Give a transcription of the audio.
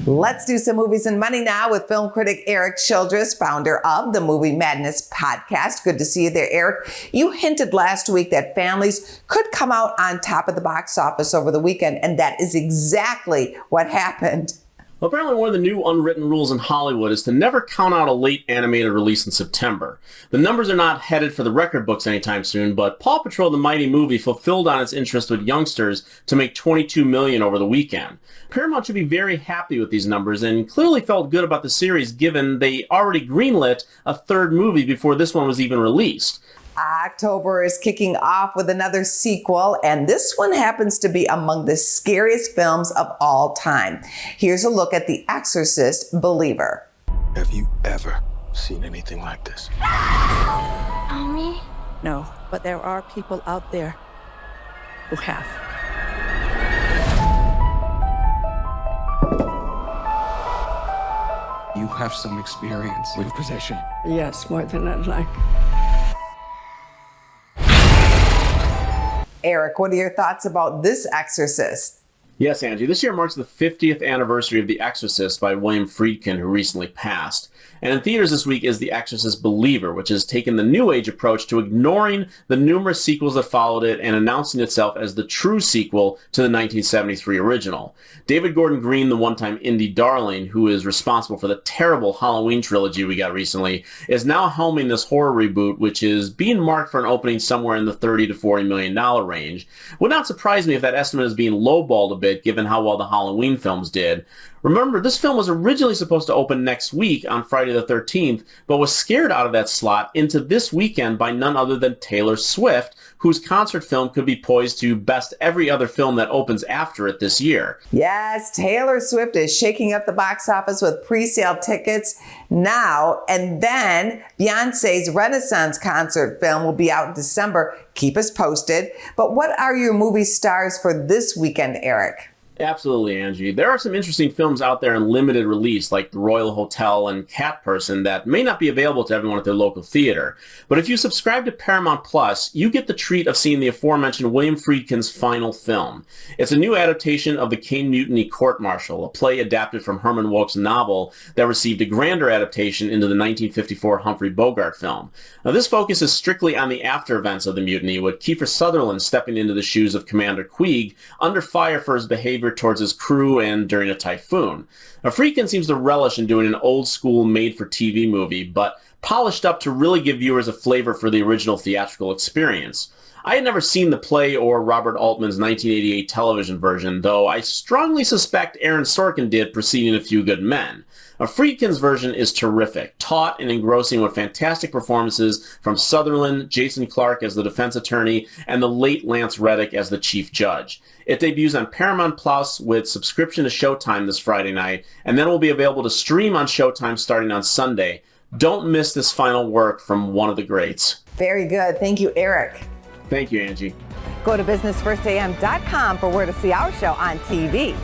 Let's do some movies and money now with film critic Erik Childress, founder of the Movie Madness podcast. Good to see you there, Erik. You hinted last week that families could come out on top of the box office over the weekend, and that is exactly what happened. Well, apparently one of the new unwritten rules in Hollywood is to never count out a late animated release in September. The numbers are not headed for the record books anytime soon, but Paw Patrol the Mighty movie fulfilled on its interest with youngsters to make $22 million over the weekend. Paramount should be very happy with these numbers and clearly felt good about the series given they already greenlit a third movie before this one was even released. October is kicking off with another sequel, and this one happens to be among the scariest films of all time. Here's a look at The Exorcist Believer. Have you ever seen anything like this? Mommy? No, but there are people out there who have. You have some experience with possession. Yes, more than I'd like. Erik, what are your thoughts about this Exorcist? Yes, Angie, this year marks the 50th anniversary of The Exorcist by William Friedkin, who recently passed. And in theaters this week is The Exorcist Believer, which has taken the New Age approach to ignoring the numerous sequels that followed it and announcing itself as the true sequel to the 1973 original. David Gordon Green, the one-time indie darling, who is responsible for the terrible Halloween trilogy we got recently, is now helming this horror reboot, which is being marked for an opening somewhere in the $30 to $40 million range. Would not surprise me if that estimate is being lowballed a bit, given how well the Halloween films did. Remember, this film was originally supposed to open next week on Friday the 13th, but was scared out of that slot into this weekend by none other than Taylor Swift, whose concert film could be poised to best every other film that opens after it this year. Yes, Taylor Swift is shaking up the box office with pre-sale tickets now, and then Beyonce's Renaissance concert film will be out in December. Keep us posted. But what are your movie stars for this weekend, Erik? Absolutely, Angie. There are some interesting films out there in limited release, like The Royal Hotel and Cat Person, that may not be available to everyone at their local theater. But if you subscribe to Paramount Plus, you get the treat of seeing the aforementioned William Friedkin's final film. It's a new adaptation of The Caine Mutiny Court Martial, a play adapted from Herman Wouk's novel that received a grander adaptation into the 1954 Humphrey Bogart film. Now, this focuses strictly on the after events of the mutiny, with Kiefer Sutherland stepping into the shoes of Commander Queeg under fire for his behavior towards his crew and during a typhoon. Now, Friedkin seems to relish in doing an old-school made-for-TV movie, but polished up to really give viewers a flavor for the original theatrical experience. I had never seen the play or Robert Altman's 1988 television version, though I strongly suspect Aaron Sorkin did preceding A Few Good Men. Now, Friedkin's version is terrific, taut and engrossing with fantastic performances from Sutherland, Jason Clarke as the defense attorney, and the late Lance Reddick as the chief judge. It debuts on Paramount Plus with subscription to Showtime this Friday night, and then will be available to stream on Showtime starting on Sunday. Don't miss this final work from one of the greats. Very good. Thank you, Erik. Thank you, Angie. Go to businessfirstam.com for where to see our show on TV.